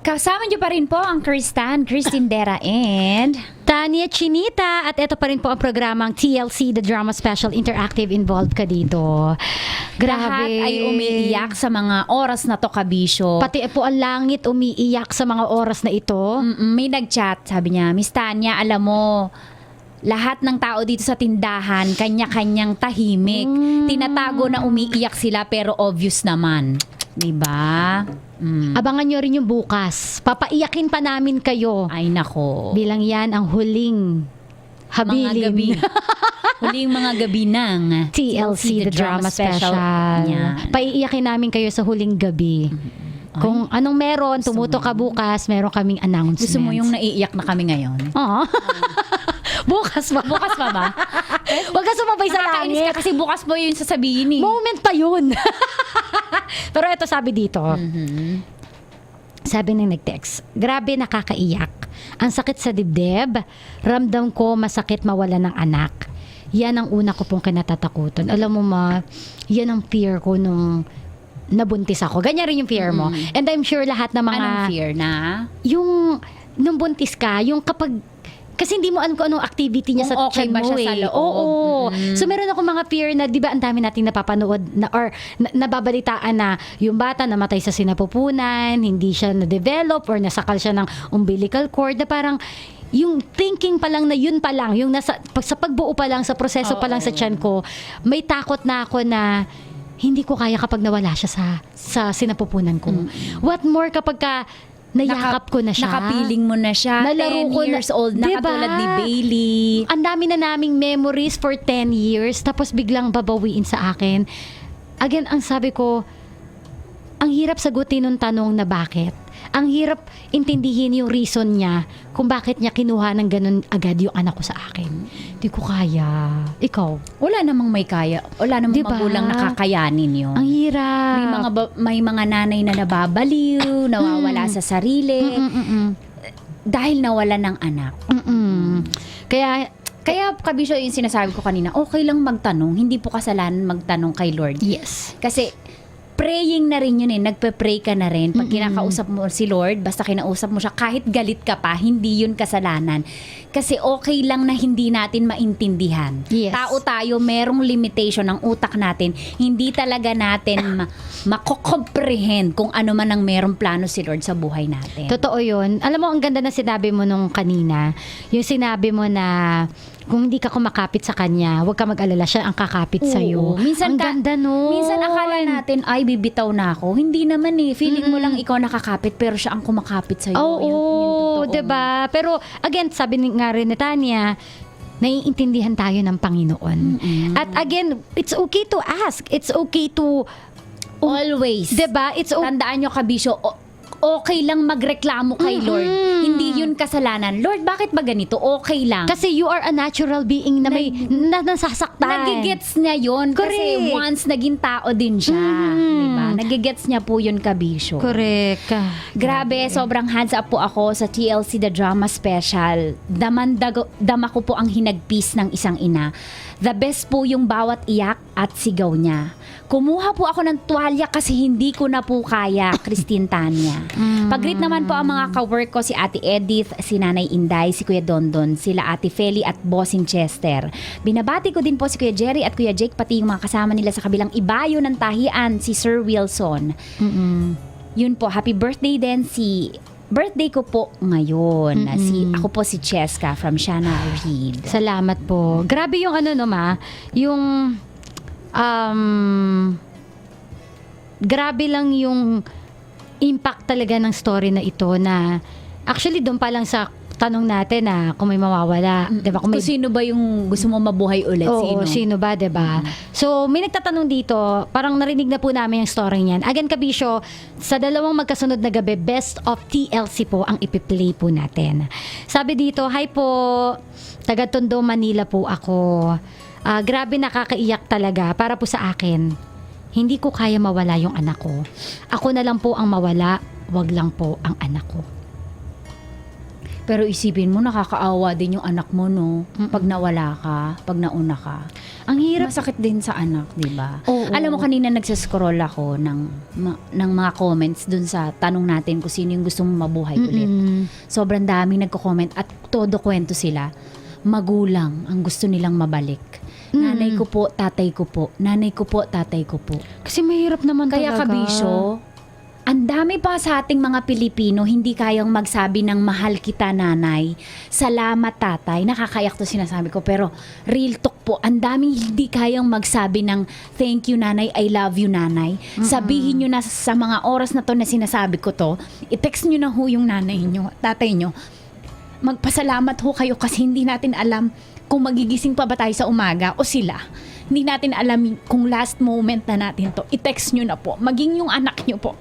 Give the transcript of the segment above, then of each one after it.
Kasama niyo pa rin po ang Christine Dera and Tanya Chinita, at ito pa rin po ang programang TLC, The Drama Special Interactive. Involved ka dito. lahat ay umiiyak sa mga oras na to, kabisyo. Pati po ang langit umiiyak sa mga oras na ito. May nag-chat, sabi niya, Miss Tanya, alam mo, lahat ng tao dito sa tindahan, kanya-kanyang tahimik. Tinatago na umiiyak sila pero obvious naman. Diba? Abangan nyo rin yung bukas. Papaiyakin pa namin kayo. Ay nako. Bilang yan ang huling habilin. Mga gabi. Huling mga gabi ng TLC, The Drama Special. Yan. Paiiyakin namin kayo sa huling gabi. Kung anong meron, tumuto ka bukas, meron kaming announcements. Gusto mo yung naiiyak na kami ngayon? Oo. Bukas pa. Bukas pa ba? Huwag ka sumabay sa Nakakainis langit. ka kasi bukas po yun sasabihin eh. Moment pa yun. Pero ito sabi dito. Sabi ng nag-text, grabe nakakaiyak. Ang sakit sa dibdib, ramdam ko masakit mawala ng anak. Yan ang una ko pong kinatatakutan. Alam mo ma, yan ang fear ko nung nabuntis ako. Ganyan rin yung fear mo. And I'm sure lahat ng mga... Anong fear na? Yung nung buntis ka, yung kapag... Kasi hindi mo alam kung anong activity niya Kung sa okay tiyan ba mo siya sa eh. loob. Oo. So meron ako mga fear na, di ba ang dami nating napapanood na, or nababalitaan na yung bata namatay sa sinapupunan, hindi siya na-develop or nasakal siya ng umbilical cord, na parang yung thinking pa lang na yun pa lang, yung sa pagbuo pa lang, sa proseso pa lang sa tiyan ko, may takot na ako na hindi ko kaya kapag nawala siya sa sinapupunan ko. What more kapag ka nayakap ko na siya. Nakapiling mo na siya. Nalaro 10 ko na- years old na, Diba? katulad ni Bailey. Ang dami na naming memories for 10 years, tapos biglang babawiin sa akin. Again, ang sabi ko, ang hirap sagutin ng tanong na bakit. Ang hirap intindihin yung reason niya kung bakit niya kinuha ng ganun agad yung anak ko sa akin. Di ko kaya. Ikaw? Wala namang may kaya. Wala namang Diba? magulang nakakayanin yun. Ang hirap. May mga nanay na nababaliw, nawawala sa sarili, dahil nawala ng anak. Kaya kabisyo yung sinasabi ko kanina, okay lang magtanong, hindi po kasalanan magtanong kay Lord. Yes. Kasi praying na rin yun eh, nagpe-pray ka na rin. Pag kinakausap mo si Lord, basta kinausap mo siya, kahit galit ka pa, hindi yun kasalanan. Kasi okay lang na hindi natin maintindihan. Yes. Tao tayo, merong limitation ng utak natin. Hindi talaga natin makokomprehend kung ano man ang merong plano si Lord sa buhay natin. Totoo yun. Alam mo, ang ganda na sinabi mo nung kanina. Yung sinabi mo na kung hindi ka kumakapit sa kanya, huwag ka mag-alala, siya ang kakapit sa'yo. Minsan ang ganda nun. Minsan akala natin, ay, bibitaw na ako. Hindi naman eh. Feeling mo lang ikaw nakakapit, pero siya ang kumakapit sa'yo. Oo, Yun totoo. diba? Pero again, sabi nga rin ni Tanya, naiintindihan tayo ng Panginoon. At again, it's okay to ask. It's okay to... Always. Diba? It's okay. Tandaan nyo, kabisyo, okay lang magreklamo kay Lord. Hindi yun kasalanan. Lord, bakit ba ganito? Okay lang. Kasi you are a natural being na may nasasaktan. Nagigets niya yun. Kasi Correct. once naging tao din siya. Diba? Nagigets niya po yun, kabisyo. Correct. Grabe, sobrang hands up po ako sa TLC The Drama Special. Dama ko po ang hinagpis ng isang ina. The best po yung bawat iyak at sigaw niya. Kumuha po ako ng tuwalya kasi hindi ko na po kaya, Christine Tanya. Pag-greet naman po ang mga ka-work ko, si Ate Edith, si Nanay Inday, si Kuya Dondon, sila Ate Feli at Bossing Chester. Binabati ko din po si Kuya Jerry at Kuya Jake, pati yung mga kasama nila sa kabilang ibayo ng tahian, si Sir Wilson. Yun po, happy birthday din birthday ko po ngayon. Ako po si Cheska from Shana Reed. Salamat po. Grabe yung ano no ma, yung grabe lang yung impact talaga ng story na ito na actually doon pa lang sa tanong natin na kung may mawawala, 'di ba? Kung may Sino ba yung gusto mo mabuhay ulit? Oo, sino ba, 'di ba? So, may nagtatanong dito, parang narinig na po namin yung story niyan. Again, kabisyo, sa dalawang magkasunod na gabi, best of TLC po ang ipi-play po natin. Sabi dito, hi po, taga Tondo, Manila po ako. Grabe nakakaiyak talaga para po sa akin. Hindi ko kaya mawala yung anak ko. Ako na lang po ang mawala, wag lang po ang anak ko. Pero isipin mo, nakakaawa din yung anak mo, no? Pag nawala ka, pag nauna ka. Ang hirap. Masakit din sa anak, di ba? Oo. Alam mo, kanina nagsascroll ako ng mga comments dun sa tanong natin kung sino yung gusto mong mabuhay ulit. Sobrang daming nagko-comment at todo kwento sila. Magulang ang gusto nilang mabalik. Nanay ko po, tatay ko po. Nanay ko po, tatay ko po. Kasi mahirap naman Kaya talaga. kabisyo, ang dami pa sa ating mga Pilipino hindi kayang magsabi ng mahal kita nanay, salamat tatay. Nakakayak to sinasabi ko, pero real talk po, ang daming hindi kayang magsabi ng thank you nanay, I love you nanay. Sabihin nyo na sa mga oras na to na sinasabi ko to, i-text nyo na ho yung nanay nyo, tatay nyo. Magpasalamat ho kayo kasi hindi natin alam kung magigising pa ba tayo sa umaga o sila. Hindi natin alam kung last moment na natin to. I-text nyo na po. Maging yung anak nyo po.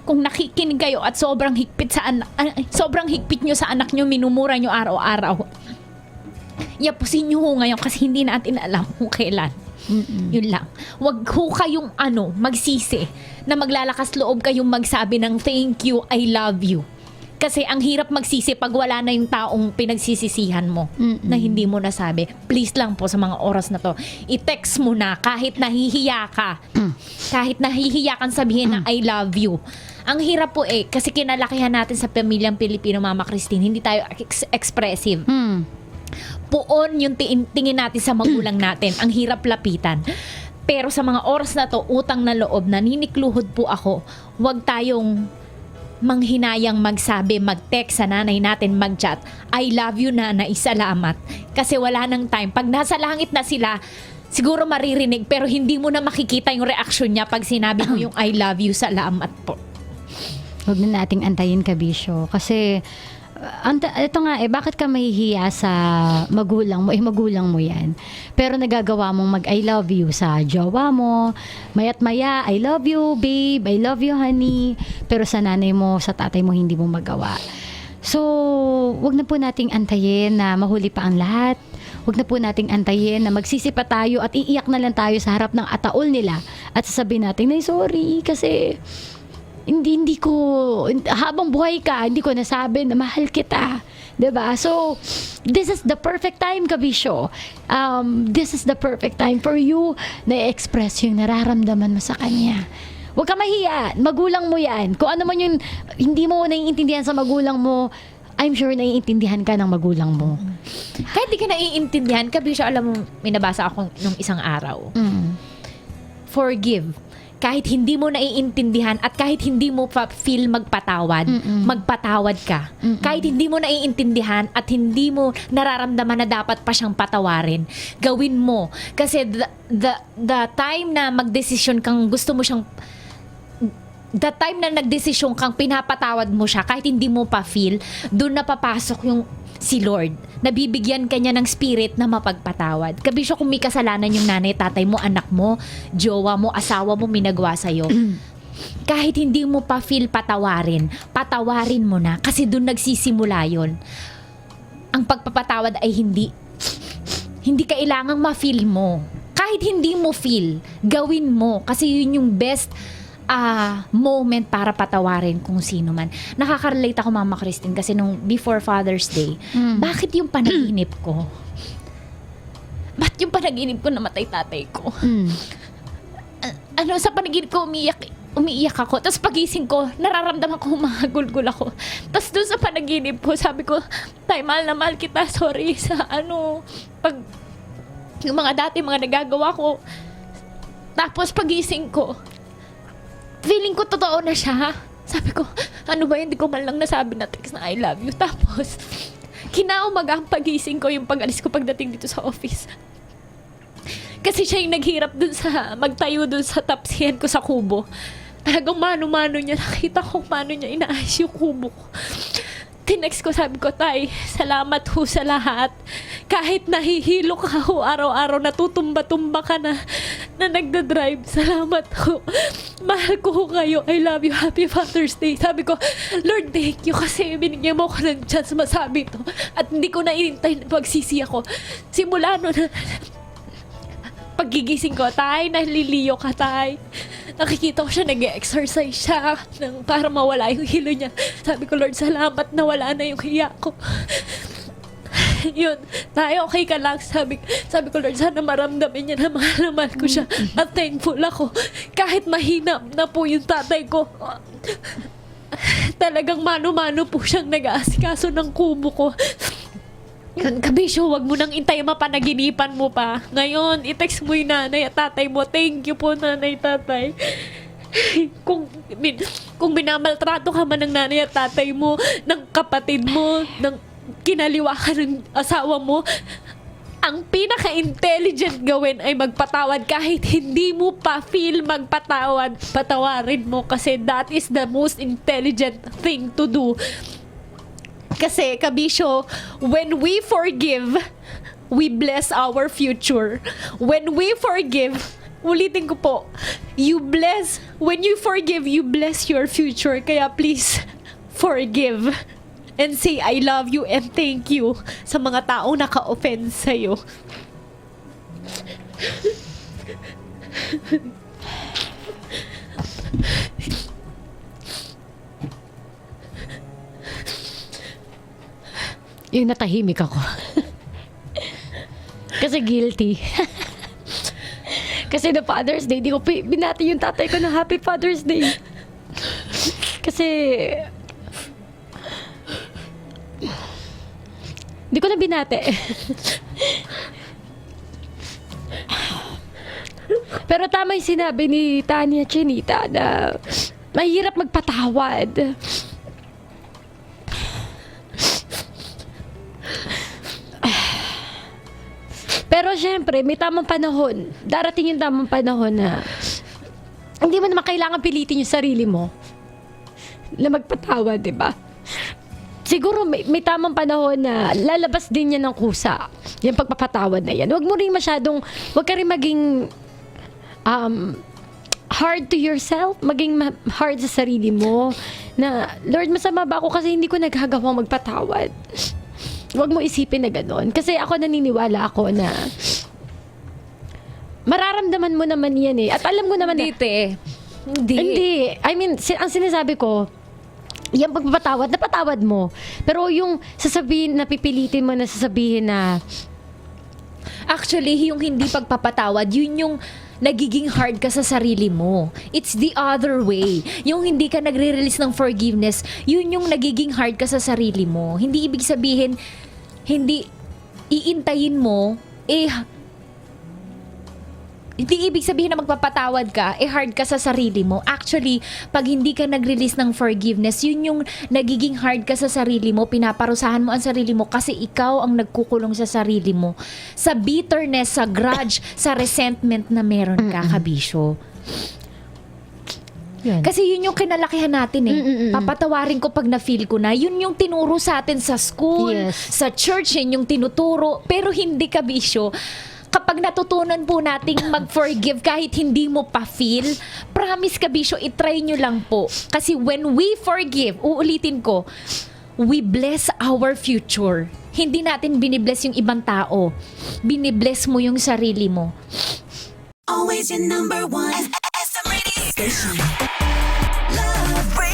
Kung nakikinig kayo at sobrang higpit sobrang higpit nyo sa anak nyo, minumura nyo araw-araw. Yapusin nyo ho ngayon kasi hindi natin alam kung kailan. Yun lang. Wag ho kayong magsisi na maglalakas loob kayong magsabi ng thank you, I love you. Kasi ang hirap magsisi pag wala na yung taong pinagsisisihan mo na hindi mo nasabi. Please lang po sa mga oras na to, i-text mo na kahit nahihiya ka. Kahit nahihiya kang sabihin na I love you. Ang hirap po kasi kinalakihan natin sa pamilyang Pilipino, Mama Christine, hindi tayo expressive. Puon yung tingin natin sa magulang natin. Ang hirap lapitan. Pero sa mga oras na to, utang na loob, naninikluhod po ako, huwag tayong manghinayang magsabi, mag-text sa nanay natin, mag-chat, I love you nanay, salamat. Kasi wala nang time. Pag nasa langit na sila, siguro maririnig, pero hindi mo na makikita yung reaction niya pag sinabi mo yung I love you, salamat po. Huwag na nating antayin, kabisyo. Kasi, ito nga bakit ka mahihiya sa magulang mo? Magulang mo yan. Pero nagagawa mong mag-I love you sa jowa mo. Maya't maya, I love you, babe. I love you, honey. Pero sa nanay mo, sa tatay mo, hindi mo magawa. So, wag na po nating antayin na mahuli pa ang lahat. Wag na po nating antayin na magsisi pa tayo at iiyak na lang tayo sa harap ng ataol nila at sasabihin natin, ay sorry, kasi hindi ko, habang buhay ka, hindi ko nasabi na mahal kita. 'Di ba? So, this is the perfect time, kabisyo. This is the perfect time for you na i-express yung nararamdaman mo sa kanya. Huwag ka mahiya. Magulang mo yan. Kung ano man yung hindi mo naiintindihan sa magulang mo, I'm sure naiintindihan ka ng magulang mo. Kahit di ka naiintindihan, kabisyo, alam mo, may nabasa ako nung isang araw. Forgive. Kahit hindi mo naiintindihan at kahit hindi mo feel magpatawad, magpatawad ka. Kahit hindi mo naiintindihan at hindi mo nararamdaman na dapat pa siyang patawarin, gawin mo. Kasi the time na magdesisyon kang gusto mo siyang, the time na nagdesisyon kang pinapatawad mo siya, kahit hindi mo pa feel, doon na papasok yung si Lord. Nabibigyan ka niya ng spirit na mapagpatawad. Kabisyo, kung may kasalanan yung nanay, tatay mo, anak mo, jowa mo, asawa mo, minagawa sa'yo. Kahit hindi mo pa feel patawarin mo na. Kasi doon nagsisimula yon. Ang pagpapatawad ay hindi kailangang ma-feel mo. Kahit hindi mo feel, gawin mo. Kasi yun yung best moment para patawarin kung sino man. Nakaka-relate ako, Mama Christine, kasi nung before Father's Day, bakit yung panaginip ko? Ba't yung panaginip ko namatay tatay ko? Sa panaginip ko umiiyak ako. Tapos pagising ko, nararamdaman ko humahagulgul ako. Tapos doon sa panaginip ko, sabi ko, tay, mahal na mahal kita. Sorry sa pag yung mga mga nagagawa ko. Tapos pagising ko, feeling ko totoo na siya. Sabi ko, ano ba yun? Hindi ko man lang nasabi na text na I love you. Tapos, kinaumaga ang pagising ko, yung pag-alis ko pagdating dito sa office. Kasi siya yung naghirap magtayo dun sa tapsihan ko sa kubo. Talagang mano-mano niya. Nakita ko mano niya inaayos yung kubo ko. Tinext ko, sabi ko, tay, salamat ho sa lahat. Kahit nahihilo ka ho araw-araw, natutumba-tumba ka na nagdadrive. Salamat ho. Mahal ko ho kayo. I love you. Happy Father's Day. Sabi ko, Lord, thank you kasi binigyan mo ko ng chance masabi ito. At hindi ko nainintay na pagsisi ako. Simula no na Paggigising ko, tay, naliliyo ka, tay. Nakikita ko siya, nag-exercise siya para mawala yung hilo niya. Sabi ko, Lord, salamat na wala na yung hiya ko. Yun, tayo, okay ka lang. Sabi ko, Lord, sana maramdamin niya na mahal na mahal ko siya. At thankful ako. Kahit mahina na po yung tatay ko, talagang mano-mano po siyang nag-aasikaso ng kubo ko. Yun, Kabisyo, wag mo nang intay mapanaginipan mo pa. Ngayon, i-text mo yung nanay at tatay mo. Thank you po, nanay, tatay. Kung binamaltrato ka man ng nanay at tatay mo, ng kapatid mo, ng kinaliwa ka ng asawa mo, ang pinaka-intelligent gawin ay magpatawad kahit hindi mo pa feel magpatawad. Patawarin mo kasi that is the most intelligent thing to do. Kasi, Kabisyo, when we forgive, we bless our future. When we forgive, ulitin ko po, when you forgive, you bless your future. Kaya please, forgive. And say, I love you and thank you sa mga taong naka-offend sa'yo. Yung natahimik ako. Kasi guilty. Kasi na Father's Day, di ko binati yung tatay ko na Happy Father's Day. Kasi di ko na binati. Pero tama yung sinabi ni Tanya Chinita na mahirap magpatawad. Pero syempre, may tamang panahon. Darating yung tamang panahon na hindi mo naman kailangan pilitin yung sarili mo na magpatawad, di ba? Siguro may tamang panahon na lalabas din yan ng kusa. Yung pagpapatawad na yan. Huwag mo rin masyadong, huwag ka rin maging hard to yourself, maging hard sa sarili mo na, Lord, masama ba ako kasi hindi ko nagagawang magpatawad. Huwag mo isipin na gano'n. Kasi ako naniniwala ako na mararamdaman mo naman yan eh. At alam mo naman Hindi, te. Hindi. I mean, ang sinasabi ko, yung pagpapatawad, napatawad mo. Pero yung sasabihin, napipilitin mo na sasabihin na Actually, yung hindi pagpapatawad, yun yung nagiging hard ka sa sarili mo. It's the other way. Yung hindi ka nagre-release ng forgiveness, yun yung nagiging hard ka sa sarili mo. Hindi ibig sabihin, hindi iintayin mo, hindi ibig sabihin na magpapatawad ka, hard ka sa sarili mo. Actually, pag hindi ka nag-release ng forgiveness, yun yung nagiging hard ka sa sarili mo, pinaparusahan mo ang sarili mo kasi ikaw ang nagkukulong sa sarili mo. Sa bitterness, sa grudge, sa resentment na meron ka, Kabisyo. Yan. Kasi yun yung kinalakihan natin eh. Papatawarin ko pag na-feel ko na. Yun yung tinuro sa atin sa school, Yes. sa church, yun yung tinuturo. Pero hindi, Kabisyo. Kapag natutunan po nating mag-forgive kahit hindi mo pa feel, promise, Kabisyo, itry nyo lang po. Kasi when we forgive, uulitin ko, we bless our future. Hindi natin binibless yung ibang tao. Binibless mo yung sarili mo. Always your number one. SM Radio Station. Love Radio.